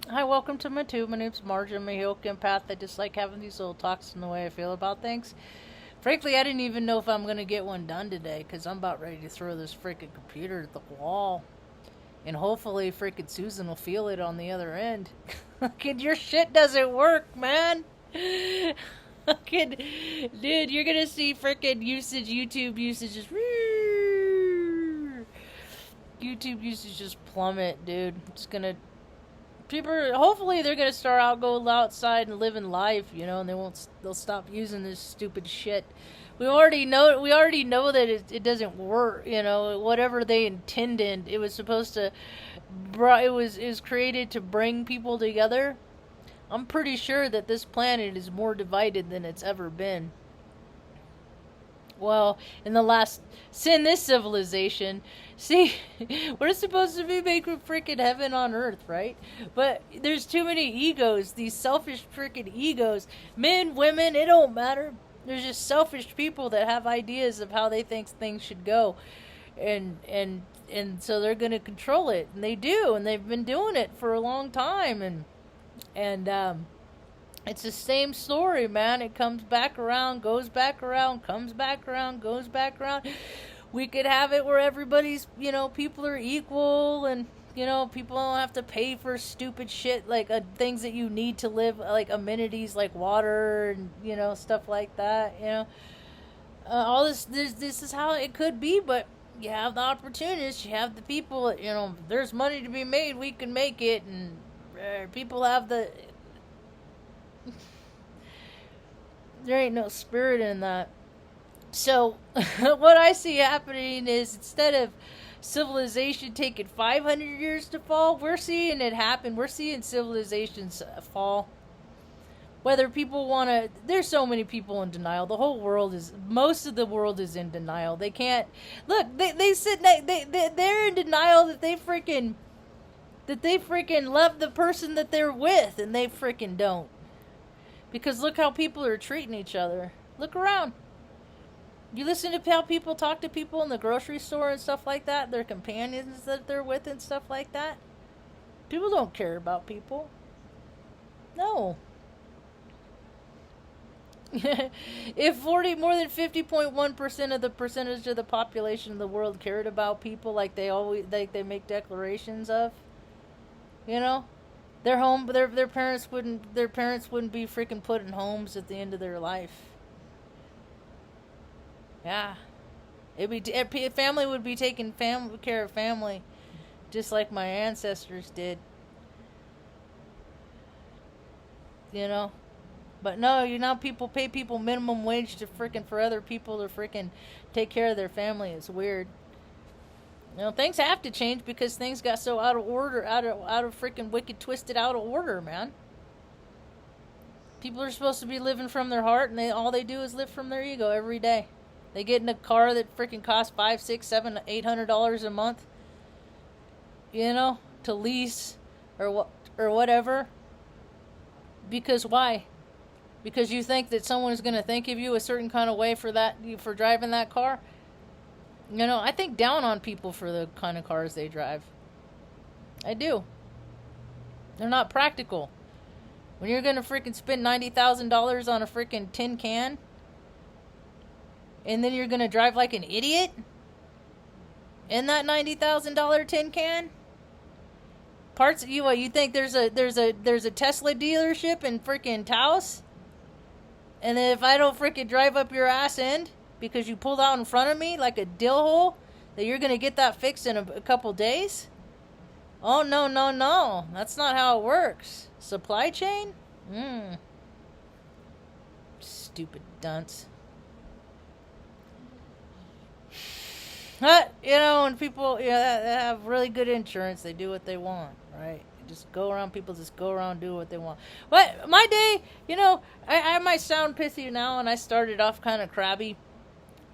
Hi, welcome to my tube. My name's Marge. I'm a heel empath. I just like having these little talks in the way I feel about things. Frankly, I didn't even know if I'm going to get one done today because I'm about ready to throw this freaking computer at the wall. And hopefully, freaking Susan will feel it on the other end. Kid, your shit doesn't work, man. Kid, dude, you're going to see freaking usage, YouTube usage just. YouTube usage just plummet, dude. It's going to people hopefully they're gonna start out go outside and living life, and they'll stop using this stupid shit. We already know that it doesn't work, whatever they intended. It was supposed to it was created to bring people together. I'm pretty sure that this planet is more divided than it's ever been. Well, in this civilization, see, we're supposed to be making freaking heaven on earth, right? But there's too many egos, these selfish freaking egos. Men, women, it don't matter. There's just selfish people that have ideas of how they think things should go. And so they're going to control it, and they do, and they've been doing it for a long time, and it's the same story, man. It comes back around, goes back around, comes back around, goes back around. We could have it where everybody's, people are equal, and, people don't have to pay for stupid shit like things that you need to live, like amenities like water and, stuff like that, all this is how it could be, but you have the opportunists, you have the people, there's money to be made, we can make it, and people have the there ain't no spirit in that. So, what I see happening is instead of civilization taking 500 years to fall, we're seeing it happen. We're seeing civilizations fall. Whether people want to, there's so many people in denial. Most of the world is in denial. They can't, look, they're in denial that they freaking love the person that they're with, and they freaking don't. Because look how people are treating each other. Look around. You listen to how people talk to people in the grocery store and stuff like that, their companions that they're with and stuff like that. People don't care about people. No. If more than 50.1% of the percentage of the population of the world cared about people like they make declarations of, their parents wouldn't be freaking put in homes at the end of their life. Yeah, family would be taking care of family, just like my ancestors did. But no, people pay people minimum wage to freaking for other people to freaking take care of their family. It's weird. Things have to change because things got so out of order, out of freaking wicked, twisted, out of order, man. People are supposed to be living from their heart, and all they do is live from their ego every day. They get in a car that freaking costs $5, $6, $7, $800 a month, to lease or whatever. Because why? Because you think that someone is going to think of you a certain kind of way for driving that car. I think down on people for the kind of cars they drive. I do. They're not practical. When you're going to freaking spend $90,000 on a freaking tin can, and then you're going to drive like an idiot in that $90,000 tin can? You think there's a Tesla dealership in freaking Taos? And then if I don't freaking drive up your ass end because you pulled out in front of me like a dill hole, that you're going to get that fixed in a couple days? Oh, no, no, no. That's not how it works. Supply chain? Stupid dunce. When people have really good insurance, they do what they want, right? People just go around do what they want. But my day, I might sound pissy now, and I started off kind of crabby.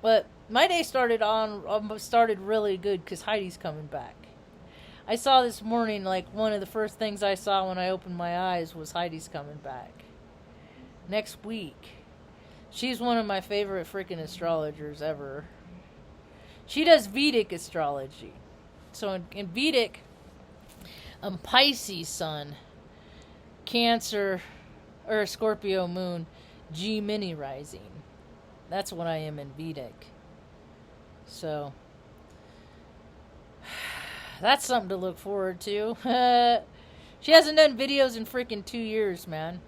But my day started really good because Heidi's coming back. I saw this morning, like, one of the first things I saw when I opened my eyes was Heidi's coming back. Next week. She's one of my favorite freaking astrologers ever. She does Vedic astrology. So in Vedic, Pisces sun. Cancer or Scorpio moon, Gemini rising. That's what I am in Vedic. So that's something to look forward to. She hasn't done videos in freaking 2 years, man.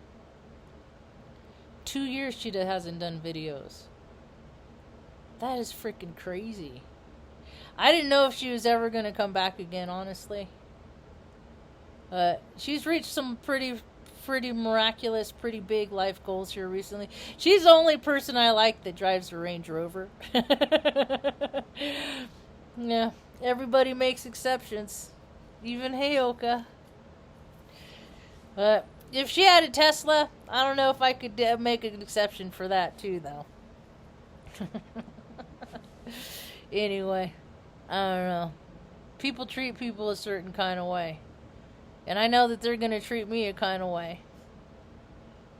2 years she hasn't done videos. That is freaking crazy. I didn't know if she was ever going to come back again, honestly. She's reached some pretty miraculous, pretty big life goals here recently. She's the only person I like that drives a Range Rover. Yeah, everybody makes exceptions. Even Heyoka. But if she had a Tesla, I don't know if I could make an exception for that too, though. Anyway, I don't know. People treat people a certain kind of way. And I know that they're going to treat me a kind of way.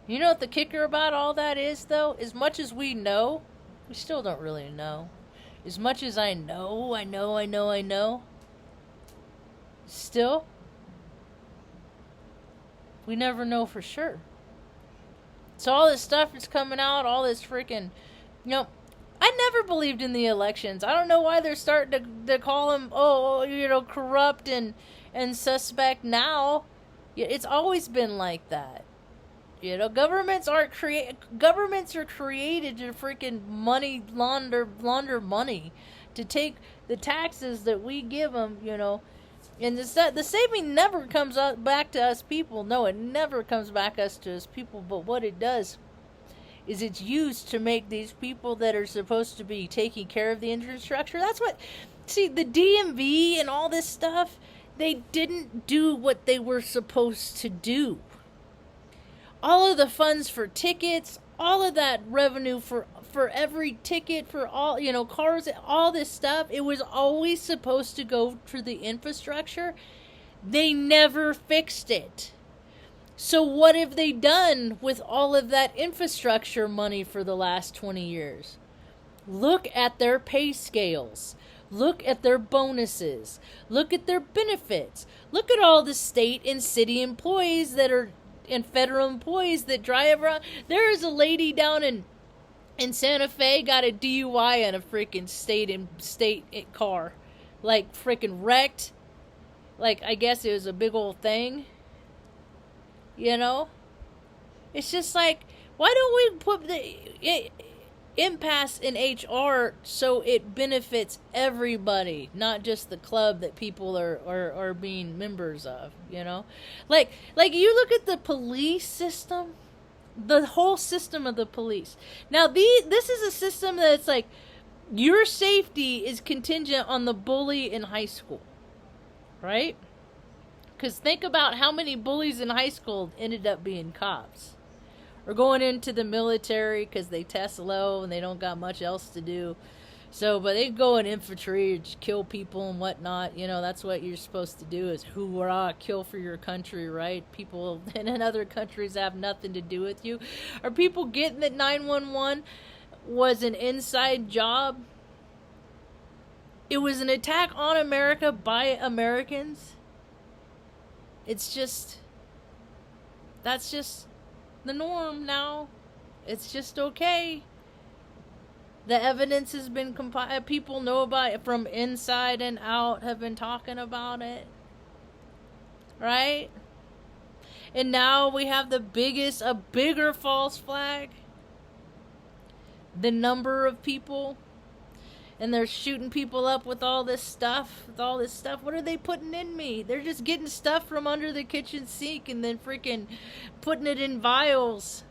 You know what the kicker about all that is, though? As much as we know, we still don't really know. As much as I know, still, we never know for sure. So all this stuff that's coming out, all this freaking, I never believed in the elections. I don't know why they're starting to call them, corrupt and suspect now. It's always been like that. Governments are created to freaking money launder money, to take the taxes that we give them, and the saving never comes back to us people. No, it never comes back to us people. But what it does is it's used to make these people that are supposed to be taking care of the infrastructure. That's what, see, the DMV and all this stuff, they didn't do what they were supposed to do. All of the funds for tickets, all of that revenue for every ticket, for all, cars, all this stuff, it was always supposed to go to the infrastructure. They never fixed it. So what have they done with all of that infrastructure money for the last 20 years? Look at their pay scales. Look at their bonuses. Look at their benefits. Look at all the state and city employees and federal employees that drive around. There is a lady down in Santa Fe got a DUI in a freaking state car. Like, freaking wrecked. Like, I guess it was a big old thing. It's just like, why don't we put the impasse in HR so it benefits everybody, not just the club that people are being members of, Like you look at the police system, the whole system of the police. Now, this is a system that's like, your safety is contingent on the bully in high school, right? Because think about how many bullies in high school ended up being cops. Or going into the military because they test low and they don't got much else to do. So, but they go in infantry and kill people and whatnot. That's what you're supposed to do, is hoorah, kill for your country, right? People in other countries have nothing to do with you. Are people getting that 911 was an inside job? It was an attack on America by Americans. That's just the norm now. It's just okay. The evidence has been compiled. People know about it from inside and out, have been talking about it. Right? And now we have a bigger false flag. The number of people. And they're shooting people up with all this stuff. What are they putting in me? They're just getting stuff from under the kitchen sink and then freaking putting it in vials.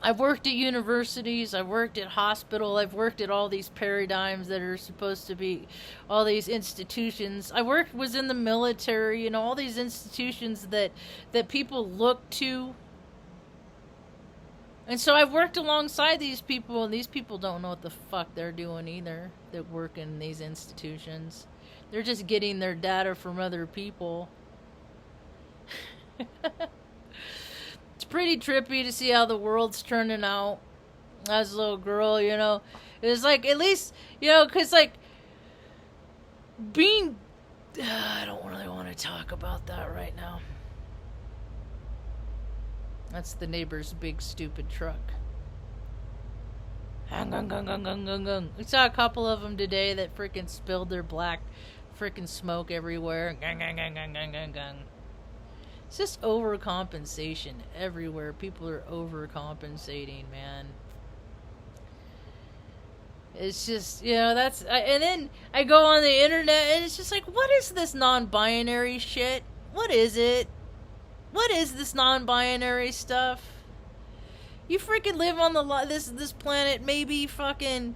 I've worked at universities. I've worked at hospital. I've worked at all these paradigms that are supposed to be all these institutions. Was in the military, all these institutions that people look to. And so I've worked alongside these people, and these people don't know what the fuck they're doing either, that work in these institutions. They're just getting their data from other people. It's pretty trippy to see how the world's turning out. As a little girl, It was like, at least, because, like, being I don't really want to talk about that right now. That's the neighbor's big stupid truck. Hung, hung, hung, hung, hung, hung, hung. We saw a couple of them today that freaking spilled their black freaking smoke everywhere. Gang, gang, gang, gang, gang, gang, gang. It's just overcompensation everywhere. People are overcompensating, man. It's just, that's... and then I go on the internet and it's just like, what is this non-binary shit? What is it? What is this non-binary stuff? You freaking live on this planet maybe fucking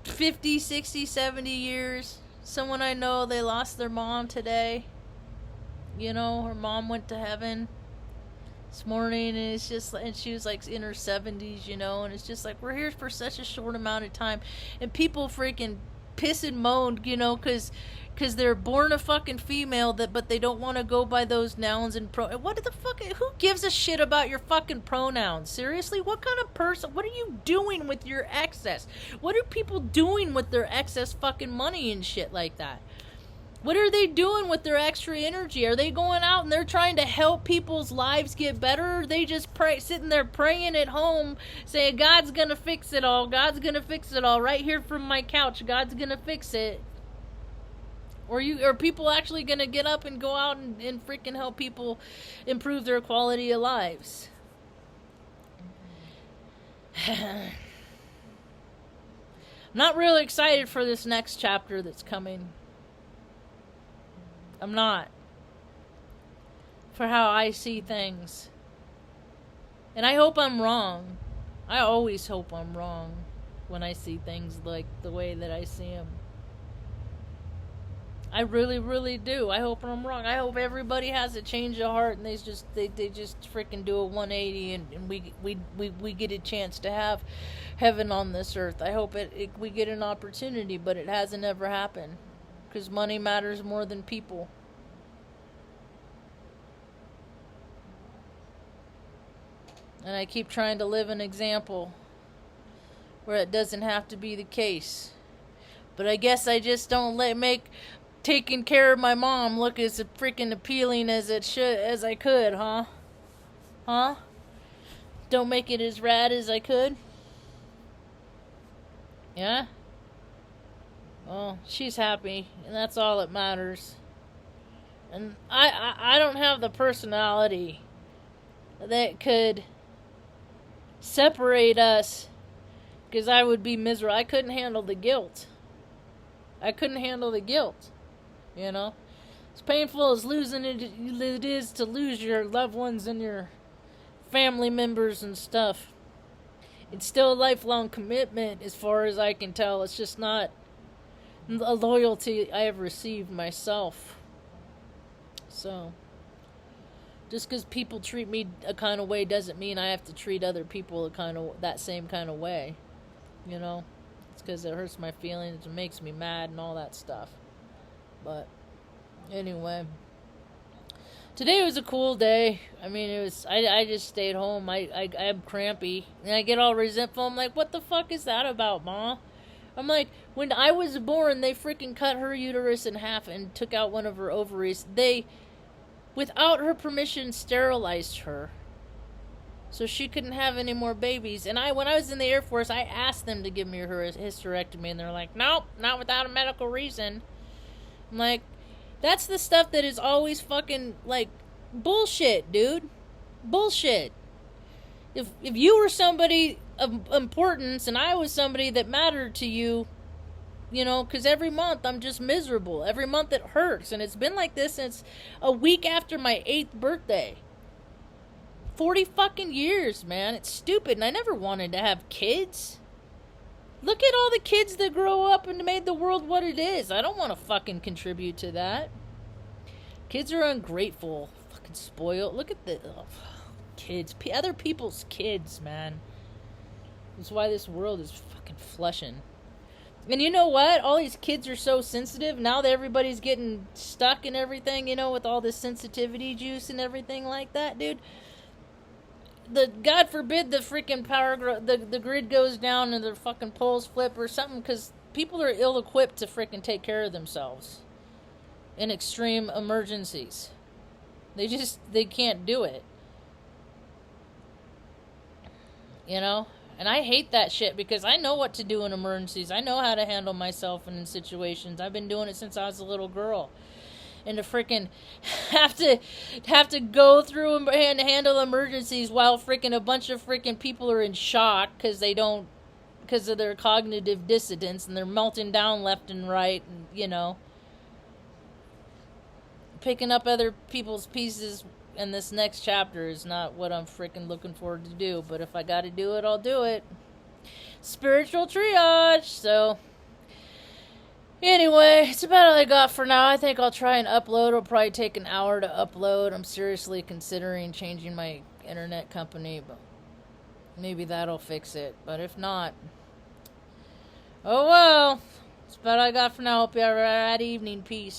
50, 60, 70 years. Someone I know, they lost their mom today. Her mom went to heaven this morning, and it's just, and she was like in her 70s, and it's just like, we're here for such a short amount of time, and people freaking piss and moan, because they're born a fucking female, but they don't want to go by those nouns and what the fuck, who gives a shit about your fucking pronouns? Seriously, what kind of person, what are you doing with your excess? What are people doing with their excess fucking money and shit like that? What are they doing with their extra energy? Are they going out and they're trying to help people's lives get better? Or are they just sitting there praying at home, saying, God's gonna fix it all, God's gonna fix it all, right here from my couch, God's gonna fix it? Or are people actually gonna get up and go out and freaking help people improve their quality of lives? I'm not really excited for this next chapter that's coming. I'm not. For how I see things. And I hope I'm wrong. I always hope I'm wrong when I see things like the way that I see them. I really, really do. I hope I'm wrong. I hope everybody has a change of heart and they just freaking do a 180 and we get a chance to have heaven on this earth. I hope we get an opportunity, but it hasn't ever happened. Because money matters more than people. And I keep trying to live an example where it doesn't have to be the case. But I guess I just don't make taking care of my mom look as freaking appealing as I could, huh? Huh? Don't make it as rad as I could? Yeah? Well, she's happy, and that's all that matters. And I don't have the personality that could separate us, because I would be miserable. I couldn't handle the guilt. As painful as losing it is to lose your loved ones and your family members and stuff. It's still a lifelong commitment as far as I can tell. It's just not a loyalty I have received myself. So, just because people treat me a kind of way doesn't mean I have to treat other people that same kind of way. It's because it hurts my feelings, it makes me mad and all that stuff. But anyway, today was a cool day. I mean, I just stayed home. I'm crampy and I get all resentful. I'm like, what the fuck is that about, Ma? I'm like, when I was born, they freaking cut her uterus in half and took out one of her ovaries. They, without her permission, sterilized her. So she couldn't have any more babies. And when I was in the Air Force, I asked them to give me her hysterectomy. And they're like, nope, not without a medical reason. I'm like, that's the stuff that is always fucking, like, bullshit, dude. Bullshit. If you were somebody of importance and I was somebody that mattered to you, because every month I'm just miserable. Every month it hurts. And it's been like this since a week after my 8th birthday. 40 fucking years, man. It's stupid. And I never wanted to have kids. Look at all the kids that grow up and made the world what it is. I don't want to fucking contribute to that. Kids are ungrateful. Fucking spoiled. Look at the kids. Other people's kids, man. That's why this world is fucking flushing. And you know what? All these kids are so sensitive. Now that everybody's getting stuck and everything, with all this sensitivity juice and everything like that, dude. God forbid the freaking the grid goes down and the fucking poles flip or something, because people are ill-equipped to freaking take care of themselves. in extreme emergencies. They can't do it. You know? And I hate that shit because I know what to do in emergencies. I know how to handle myself in situations. I've been doing it since I was a little girl. And to freaking have to go through and handle emergencies while freaking a bunch of freaking people are in shock because of their cognitive dissidence and they're melting down left and right, and you know, picking up other people's pieces in this next chapter is not what I'm freaking looking forward to do. But if I got to do it, I'll do it. Spiritual triage. So anyway, it's about all I got for now. I think I'll try and upload. It'll probably take an hour to upload. I'm seriously considering changing my internet company, but maybe that'll fix it. But if not, oh well. That's about all I got for now. Hope you have a rad evening. Peace.